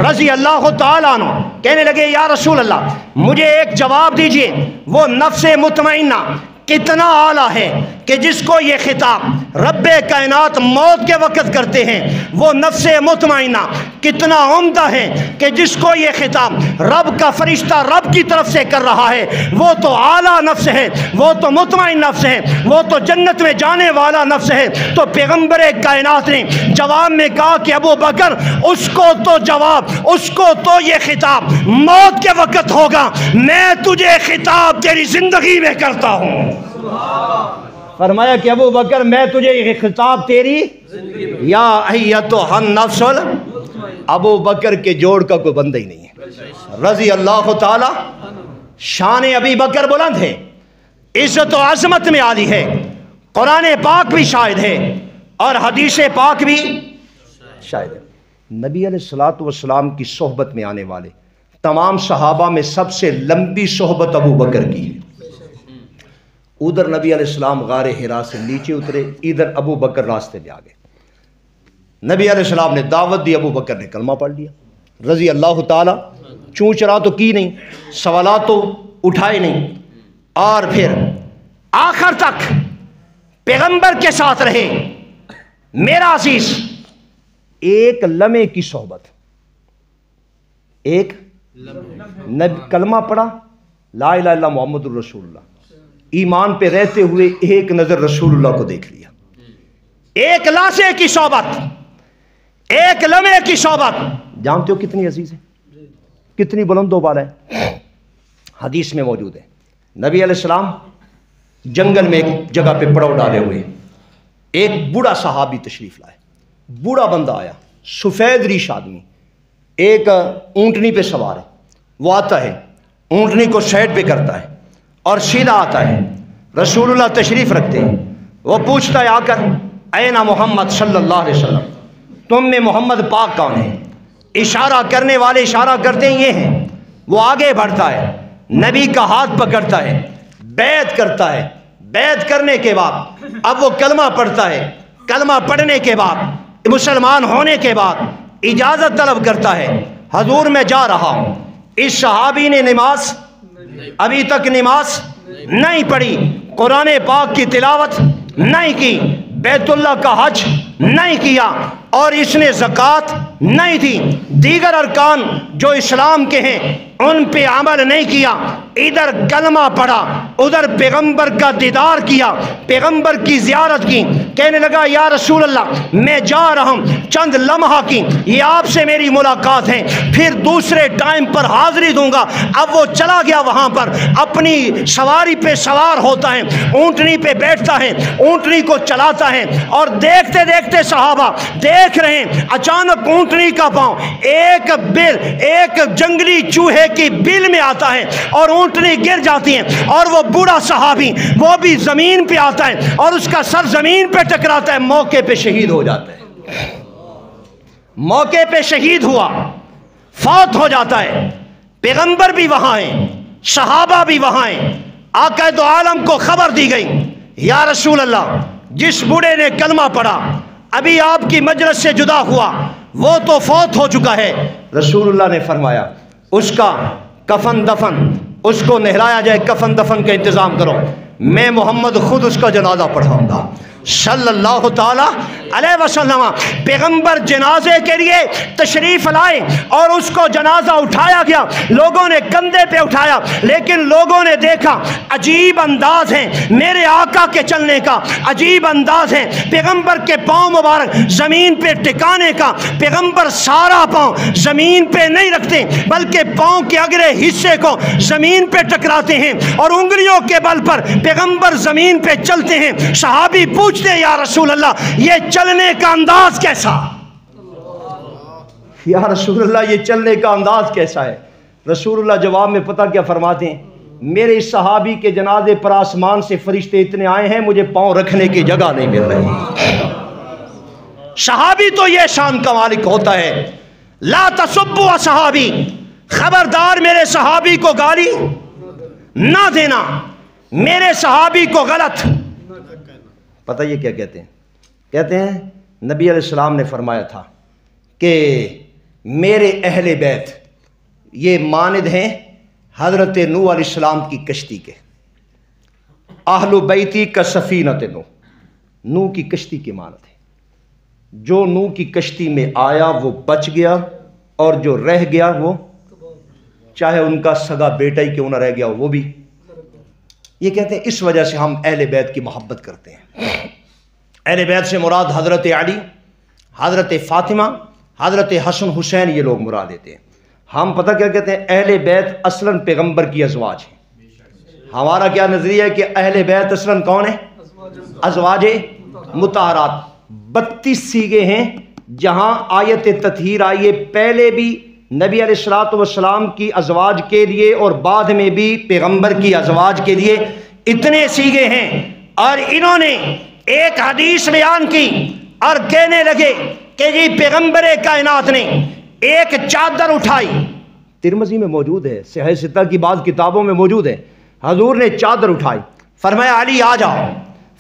S1: رضی اللہ تعالیٰ عنہ، کہنے لگے یا رسول اللہ مجھے ایک جواب دیجئے، وہ نفس مطمئنہ کتنا اعلیٰ ہے کہ جس کو یہ خطاب رب کائنات موت کے وقت کرتے ہیں، وہ نفس مطمئنہ کتنا عمدہ ہے کہ جس کو یہ خطاب رب کا فرشتہ رب کی طرف سے کر رہا ہے، وہ تو اعلیٰ نفس ہے، وہ تو مطمئن نفس ہے، وہ تو جنت میں جانے والا نفس ہے۔ تو پیغمبر کائنات نے جواب میں کہا کہ ابو بکر اس کو تو یہ خطاب موت کے وقت ہوگا، میں تجھے خطاب تیری زندگی میں کرتا ہوں۔ فرمایا کہ ابو بکر میں تجھے یہ خطاب تیری یا ایتھا النفس، ابو بکر کے جوڑ کا کوئی بندہ ہی نہیں ہے رضی اللہ تعالی۔ شان ابی بکر بلند ہے، عزت و عظمت میں عالی ہے، قرآن پاک بھی شاہد ہے اور حدیث پاک بھی شاہد ہے۔ نبی علیہ الصلوۃ والسلام کی صحبت میں آنے والے تمام صحابہ میں سب سے لمبی صحبت ابو بکر کی ہے۔ ادھر نبی علیہ السلام غار حرا سے نیچے اترے، ادھر ابو بکر راستے میں آ گئے، نبی علیہ السلام نے دعوت دی، ابو بکر نے کلمہ پڑھ لیا رضی اللہ تعالی۔ چون چرا تو کی نہیں، سوالات تو اٹھائے نہیں، اور پھر آخر تک پیغمبر کے ساتھ رہے، میرا عزیز ایک لمحے کی صحبت، ایک کلمہ پڑھا لا الہ الا اللہ محمد الرسول اللہ، ایمان پہ رہتے ہوئے ایک نظر رسول اللہ کو دیکھ لیا، ایک لاشے کی صحبت، ایک لمحے کی صحبت، جانتے ہو کتنی عزیز ہے، کتنی بلند و بالا ہے؟ حدیث میں موجود ہے نبی علیہ السلام جنگل میں ایک جگہ پہ پڑاؤ ڈالے ہوئے، ایک بوڑھا صحابی تشریف لائے، بوڑھا بندہ آیا، سفید ریش آدمی، ایک اونٹنی پہ سوار ہے، وہ آتا ہے اونٹنی کو سائڈ پہ کرتا ہے اور سیدھا آتا ہے، رسول اللہ تشریف رکھتے ہیں، وہ پوچھتا ہے آ کر اینا محمد صلی اللہ علیہ وسلم، تم میں محمد پاک کون ہے؟ اشارہ کرنے والے اشارہ کرتے ہیں یہ ہیں، وہ آگے بڑھتا ہے، نبی کا ہاتھ پکڑتا ہے، بیعت کرتا ہے، بیعت کرنے کے بعد اب وہ کلمہ پڑھتا ہے، کلمہ پڑھنے کے بعد مسلمان ہونے کے بعد اجازت طلب کرتا ہے، حضور میں جا رہا ہوں۔ اس صحابی نے نماز ابھی تک نماز نہیں پڑھی، قرآن پاک کی تلاوت نہیں کی، بیت اللہ کا حج نہیں کیا، اور اس نے زکوٰۃ نہیں دی، دیگر ارکان جو اسلام کے ہیں ان پہ عمل نہیں کیا، ادھر کلمہ پڑھا، ادھر پیغمبر کا دیدار کیا، پیغمبر کی زیارت کی، کہنے لگا یا رسول اللہ میں جا رہا ہوں، چند لمحہ کی یہ آپ سے میری ملاقات ہے، پھر دوسرے ٹائم پر حاضری دوں گا۔ اب وہ چلا گیا وہاں پر، اپنی سواری پہ سوار ہوتا ہے، اونٹنی پہ بیٹھتا ہے، اونٹنی کو چلاتا ہے، اور دیکھتے دیکھتے صحابہ دیکھ رہے ہیں، اچانک اونٹنی کا پاؤں ایک جنگلی چوہے کی بل میں آتا ہے اور اونٹنی گر جاتی ہے، اور وہ بوڑھا صحابی وہ بھی زمین پہ آتا ہے اور اس کا سر زمین پہ ٹکراتا ہے، موقع پہ شہید ہو جاتا ہے، موقع پہ شہید ہوا، فوت ہو جاتا ہے۔ پیغمبر بھی وہاں ہیں، صحابہ بھی وہاں ہیں، آقا دو عالم کو خبر دی گئی یا رسول اللہ جس بوڑھے نے کلمہ پڑھا ابھی آپ کی مجلس سے جدا ہوا وہ تو فوت ہو چکا ہے۔ رسول اللہ نے فرمایا اس کا کفن دفن، اس کو نہلایا جائے، کفن دفن کا انتظام کرو، میں محمد خود اس کا جنازہ پڑھاؤں گا صلی اللہ تعالی علیہ وسلم۔ پیغمبر جنازے کے لیے تشریف لائے اور اس کو جنازہ اٹھایا گیا، لوگوں نے کندھے پہ اٹھایا، لیکن لوگوں نے دیکھا عجیب انداز ہے میرے آقا کے چلنے کا، عجیب انداز ہے پیغمبر کے پاؤں مبارک زمین پہ ٹکانے کا، پیغمبر سارا پاؤں زمین پہ نہیں رکھتے بلکہ پاؤں کے اگلے حصے کو زمین پہ ٹکراتے ہیں اور انگلیوں کے بل پر پیغمبر زمین پہ چلتے ہیں۔ صحابی پوچھتے یا رسول اللہ یہ چلنے کا انداز کیسا؟ یا رسول اللہ یہ چلنے کا انداز کیسا ہے؟ رسول اللہ جواب میں پتہ کیا فرماتے ہیں؟ میرے اس صحابی کے جنازے پر آسمان سے فرشتے اتنے آئے ہیں مجھے پاؤں رکھنے کی جگہ نہیں مل رہی۔ صحابی تو یہ شان کا مالک ہوتا ہے، لا تسبوا صحابی، خبردار میرے صحابی کو گالی نہ دینا، میرے صحابی کو غلط۔ پتہ یہ کیا کہتے ہیں؟ کہتے ہیں نبی علیہ السلام نے فرمایا تھا کہ میرے اہل بیت یہ مانند ہیں حضرت نوح علیہ السلام کی کشتی کے، اہل بیتی کا سفینۃ نوح، نوح کی کشتی کی مانند ہے، جو نوح کی کشتی میں آیا وہ بچ گیا اور جو رہ گیا وہ چاہے ان کا سگا بیٹا ہی کیوں نہ رہ گیا وہ بھی۔ یہ کہتے ہیں اس وجہ سے ہم اہل بیت کی محبت کرتے ہیں۔ اہل بیت سے مراد حضرت علی، حضرت فاطمہ، حضرت حسن حسین یہ لوگ مراد دیتے ہیں۔ ہم پتہ کیا کہتے ہیں؟ اہل بیت اصلاً پیغمبر کی ازواج ہیں۔ ہمارا کیا نظریہ ہے کہ اہل بیت اصلاً کون ہے؟ ازواج مطہرات۔ 32 سیغے ہیں جہاں آیت تطہیر آئی ہے، پہلے بھی نبی علیہ الصلوۃ والسلام کی ازواج کے لیے اور بعد میں بھی پیغمبر کی ازواج کے لیے اتنے سیغے ہیں۔ اور انہوں نے ایک حدیث بیان کی اور کہنے لگے کہ جی پیغمبر کائنات نے ایک چادر اٹھائی، ترمذی میں موجود ہے، صحیح ستہ کی بعض کتابوں میں موجود ہے، حضور نے چادر اٹھائی، فرمایا علی آ جاؤ،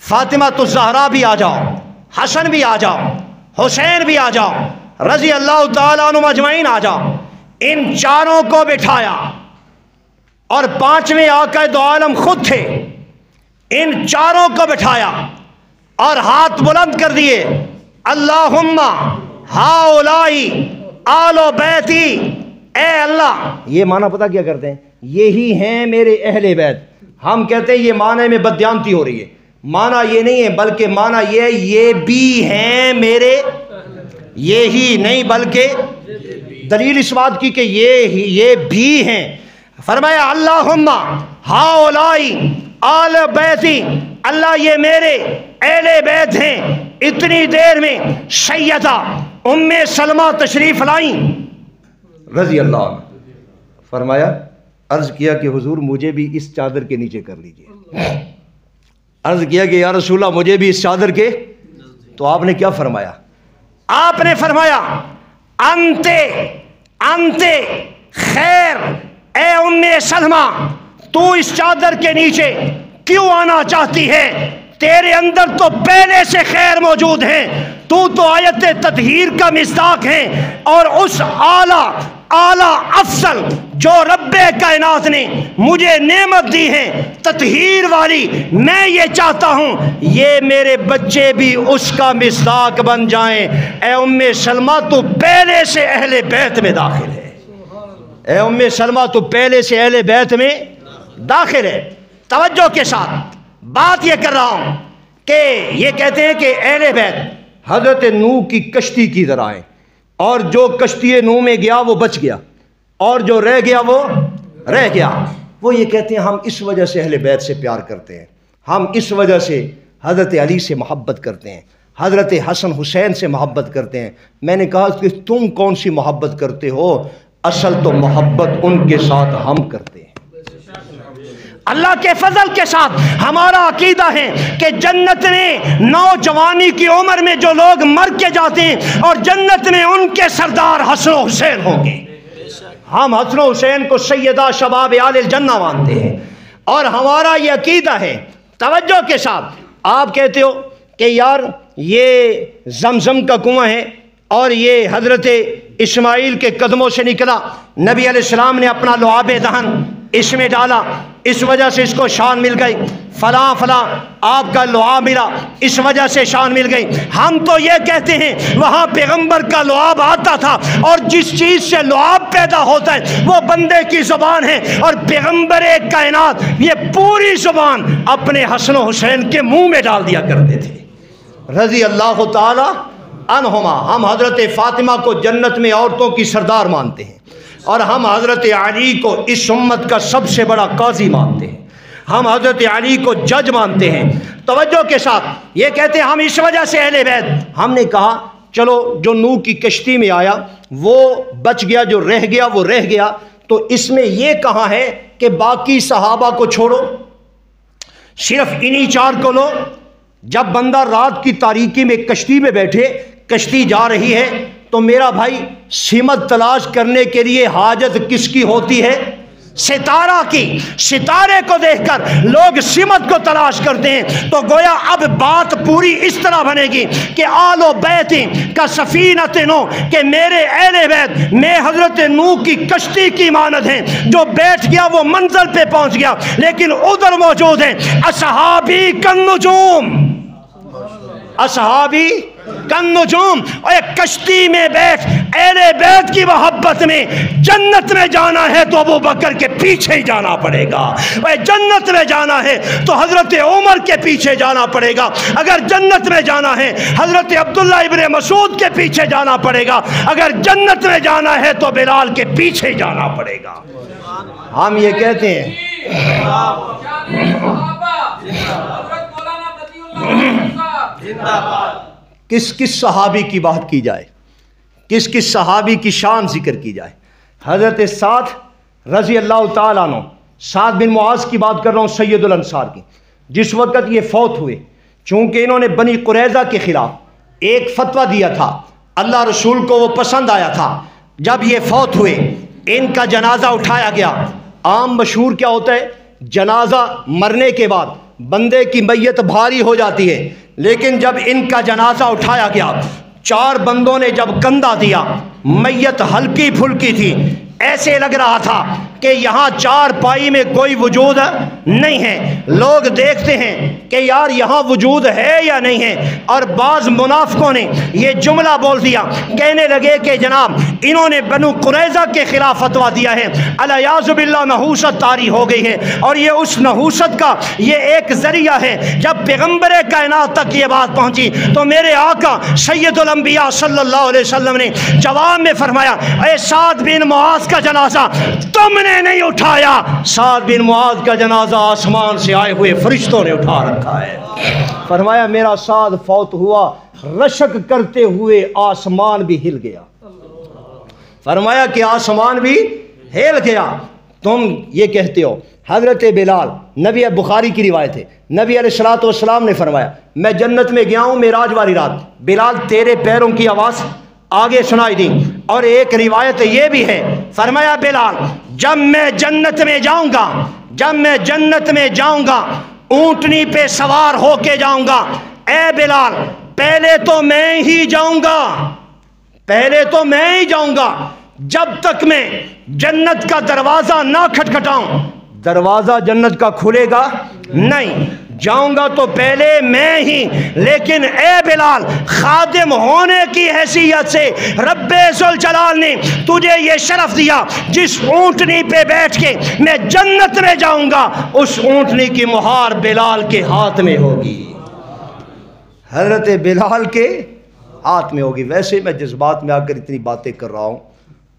S1: فاطمہ الزہرا بھی آ جاؤ، حسن بھی آ جاؤ، حسین بھی آ جاؤ، رضی اللہ تعالیٰ عنہم اجمعین آ جاؤ۔ ان چاروں کو بٹھایا اور 5ویں آقا دو عالم خود تھے، ان چاروں کو بٹھایا، اور ہاتھ بلند کر دیے، اللہم ہاؤلائی آل بیتی، اے اللہ، یہ معنی پتہ کیا کرتے ہیں؟ یہی ہیں میرے اہل بیت۔ ہم کہتے ہیں یہ معنی میں بددیانتی ہو رہی ہے، معنی یہ نہیں ہے، بلکہ معنی یہ ہے یہ بھی ہیں میرے، یہی نہیں بلکہ دلیل اس بات کی کہ یہ بھی ہیں۔ فرمایا اللہم ہاؤلائی آل بیتی، اللہ یہ میرے اہل بیت ہیں۔ اتنی دیر میں سیدہ ام سلمہ تشریف لائیں رضی اللہ عنہ۔ فرمایا، عرض کیا کہ حضور مجھے بھی اس چادر کے نیچے کر لیجئے۔ عرض کیا کہ یا رسول اللہ مجھے بھی اس چادر کے، تو آپ نے کیا فرمایا؟ آپ نے فرمایا انتے خیر، اے ام سلمہ تو اس چادر کے نیچے کیوں آنا چاہتی ہے؟ تیرے اندر تو پہلے سے خیر موجود ہے، تو آیت تطہیر کا مصداق ہے، اور اس اعلیٰ افضل جو رب کائنات نے مجھے نعمت دی ہے تطہیر والی، میں یہ چاہتا ہوں یہ میرے بچے بھی اس کا مصداق بن جائیں۔ اے ام سلمہ تو پہلے سے اہل بیت میں داخل ہے، اے ام سلمہ تو پہلے سے اہل بیت میں داخل ہے۔ توجہ کے ساتھ بات یہ کر رہا ہوں کہ یہ کہتے ہیں کہ اہل بیت حضرت نوح کی کشتی کی طرح ہیں، اور جو کشتی نوح میں گیا وہ بچ گیا، اور جو رہ گیا وہ رہ گیا۔ وہ یہ کہتے ہیں ہم اس وجہ سے اہل بیت سے پیار کرتے ہیں، ہم اس وجہ سے حضرت علی سے محبت کرتے ہیں، حضرت حسن حسین سے محبت کرتے ہیں۔ میں نے کہا کہ تم کون سی محبت کرتے ہو؟ اصل تو محبت ان کے ساتھ ہم کرتے ہیں۔ اللہ کے فضل کے ساتھ ہمارا عقیدہ ہے کہ جنت میں نوجوانی کی عمر میں جو لوگ مر کے جاتے ہیں، اور جنت میں ان کے سردار حسن و حسین ہوں گے۔ ہم حسن و حسین کو سیدہ شباب آل الجنہ مانتے ہیں، اور ہمارا یہ عقیدہ ہے۔ توجہ کے ساتھ آپ کہتے ہو کہ یار یہ زمزم کا کنواں ہے، اور یہ حضرت اسماعیل کے قدموں سے نکلا، نبی علیہ السلام نے اپنا لعاب دہن اس میں ڈالا، اس وجہ سے اس کو شان مل گئی، فلاں فلاں آپ کا لعاب ملا، اس وجہ سے شان مل گئی۔ ہم تو یہ کہتے ہیں وہاں پیغمبر کا لعاب آتا تھا، اور جس چیز سے لعاب پیدا ہوتا ہے وہ بندے کی زبان ہے، اور پیغمبر کائنات یہ پوری زبان اپنے حسن و حسین کے منہ میں ڈال دیا کرتے تھے رضی اللہ تعالی عنہما۔ ہم حضرت فاطمہ کو جنت میں عورتوں کی سردار مانتے ہیں، اور ہم حضرت علی کو اس امت کا سب سے بڑا قاضی مانتے ہیں، ہم حضرت علی کو جج مانتے ہیں۔ توجہ کے ساتھ یہ کہتے ہیں ہم اس وجہ سے اہل بیت۔ ہم نے کہا چلو جو نوح کی کشتی میں آیا وہ بچ گیا، جو رہ گیا وہ رہ گیا، تو اس میں یہ کہاں ہے کہ باقی صحابہ کو چھوڑو، صرف انہی چار کو لو؟ جب بندہ رات کی تاریکی میں کشتی میں بیٹھے، کشتی جا رہی ہے، تو میرا بھائی سمت تلاش کرنے کے لیے حاجت کس کی ہوتی ہے؟ ستارہ کی۔ ستارے کو دیکھ کر لوگ سمت کو تلاش کرتے ہیں، تو گویا اب بات پوری اس طرح بنے گی کہ آل و بیت کا سفینۃ نوح، کہ میرے اہل بیت میں حضرت نوح کی کشتی کی مانند ہیں، جو بیٹھ گیا وہ منزل پہ پہنچ گیا، لیکن ادھر موجود ہیں اصحابی کالنجوم، اصحابی کالنجوم۔ اور ایک کشتی میں بیٹھ اہل بیت کی محبت میں جنت میں جانا ہے تو ابو بکر کے پیچھے ہی جانا پڑے گا، اور جنت میں جانا ہے تو حضرت عمر کے پیچھے جانا پڑے گا، اگر جنت میں جانا ہے حضرت عبداللہ ابن مسعود کے پیچھے جانا پڑے گا، اگر جنت میں جانا ہے تو بلال کے پیچھے جانا پڑے گا۔ ہم یہ کہتے ہیں کس کس صحابی کی بات کی جائے، کس کس صحابی کی شان ذکر کی جائے؟ حضرت سعد رضی اللہ تعالیٰ عنہ، سعد بن معاذ کی بات کر رہا ہوں، سید الانصار کی۔ جس وقت یہ فوت ہوئے، چونکہ انہوں نے بنی قریظہ کے خلاف ایک فتویٰ دیا تھا، اللہ رسول کو وہ پسند آیا تھا۔ جب یہ فوت ہوئے ان کا جنازہ اٹھایا گیا۔ عام مشہور کیا ہوتا ہے، جنازہ مرنے کے بعد بندے کی میت بھاری ہو جاتی ہے، لیکن جب ان کا جنازہ اٹھایا گیا، چار بندوں نے جب کندھا دیا، میت ہلکی پھلکی تھی، ایسے لگ رہا تھا کہ یہاں چار پائی میں کوئی وجود نہیں ہے۔ لوگ دیکھتے ہیں کہ یار یہاں وجود ہے یا نہیں ہے، اور بعض منافقوں نے یہ جملہ بول دیا، کہنے لگے کہ جناب انہوں نے بنو قریظہ کے خلاف فتویٰ دیا ہے، الیاذ باللہ نحوست طاری ہو گئی ہے، اور یہ اس نحوست کا یہ ایک ذریعہ ہے۔ جب پیغمبر کائنات تک یہ بات پہنچی تو میرے آقا سید الانبیاء صلی اللہ علیہ وسلم نے جواب میں فرمایا، اے سعد بن معاذ کا جنازہ تم نے نہیں اٹھایا، سعد بن معاذ کا جنازہ آسمان سے آئے ہوئے فرشتوں نے اٹھا رکھا ہے۔ فرمایا میرا سعد فوت ہوا، رشک کرتے ہوئے آسمان بھی ہل گیا۔ فرمایا کہ آسمان بھی ہل گیا۔ تم یہ کہتے ہو۔ حضرت بلال، نبی بخاری کی روایت ہے، نبی علیہ الصلوۃ والسلام نے فرمایا میں جنت میں گیا ہوں معراج والی رات، بلال تیرے پیروں کی آواز آگے سنائی دی۔ اور ایک روایت یہ بھی ہے، فرمایا بلال جب میں جنت میں جاؤں گا، جب میں جنت میں جاؤں گا اونٹنی پہ سوار ہو کے جاؤں گا، اے بلال پہلے تو میں ہی جاؤں گا، پہلے تو میں ہی جاؤں گا، جب تک میں جنت کا دروازہ نہ کھٹکھٹاؤں دروازہ جنت کا کھلے گا نہیں، جاؤں گا تو پہلے میں ہی۔ لیکن اے بلال خادم ہونے کی حیثیت سے رب ذوالجلال نے تجھے یہ شرف دیا، جس اونٹنی پہ بیٹھ کے میں جنت میں جاؤں گا اس اونٹنی کی مہار بلال کے ہاتھ میں ہوگی، حضرت بلال کے ہاتھ میں ہوگی۔ ویسے میں جذبات میں آ کر اتنی باتیں کر رہا ہوں،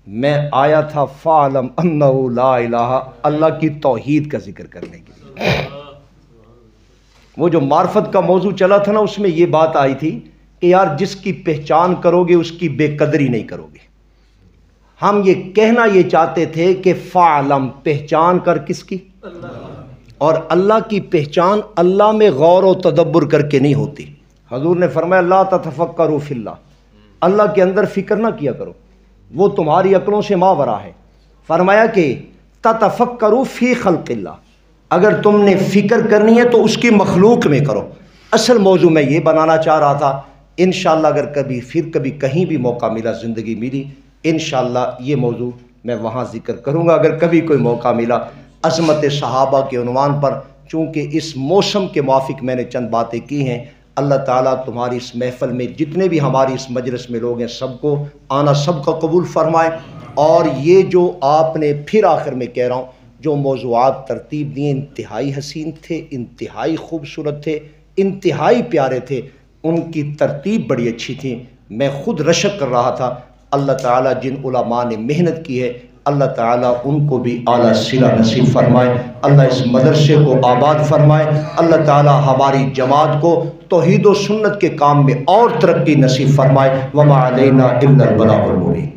S1: میں آیا تھا فَعْلَمْ أَنَّهُ لَا إِلَٰهَ، اللہ کی توحید کا ذکر کرنے کے لیے۔ وہ جو معرفت کا موضوع چلا تھا نا، اس میں یہ بات آئی تھی کہ یار جس کی پہچان کرو گے اس کی بے قدری نہیں کرو گے۔ ہم یہ کہنا یہ چاہتے تھے کہ فَعْلَمْ پہچان کر کس کی، اور اللہ کی پہچان اللہ میں غور و تدبر کر کے نہیں ہوتی۔ حضور نے فرمایا لا تتفکروا فی اللہ، اللہ کے اندر فکر نہ کیا کرو، وہ تمہاری عقلوں سے ماورا ہے۔ فرمایا کہ تتفکروا فی خلق اللہ، اگر تم نے فکر کرنی ہے تو اس کی مخلوق میں کرو۔ اصل موضوع میں یہ بنانا چاہ رہا تھا، انشاءاللہ اگر کبھی کہیں بھی موقع ملا، زندگی ملی، انشاءاللہ یہ موضوع میں وہاں ذکر کروں گا۔ اگر کبھی کوئی موقع ملا عظمت صحابہ کے عنوان پر، چونکہ اس موسم کے موافق میں نے چند باتیں کی ہیں۔ اللہ تعالیٰ تمہاری اس محفل میں جتنے بھی ہماری اس مجلس میں لوگ ہیں سب کو آنا سب کا قبول فرمائے۔ اور یہ جو آپ نے پھر آخر میں کہہ رہا ہوں جو موضوعات ترتیب دیے انتہائی حسین تھے، انتہائی خوبصورت تھے، انتہائی پیارے تھے، ان کی ترتیب بڑی اچھی تھی۔ میں خود رشک کر رہا تھا۔ اللہ تعالیٰ جن علماء نے محنت کی ہے اللہ تعالیٰ ان کو بھی اعلیٰ صلہ نصیب فرمائے، اللہ اس مدرسے کو آباد فرمائے، اللہ تعالیٰ ہماری جماعت کو توحید و سنت کے کام میں اور ترقی نصیب فرمائے۔ وما علینا الا البلاغ المبین۔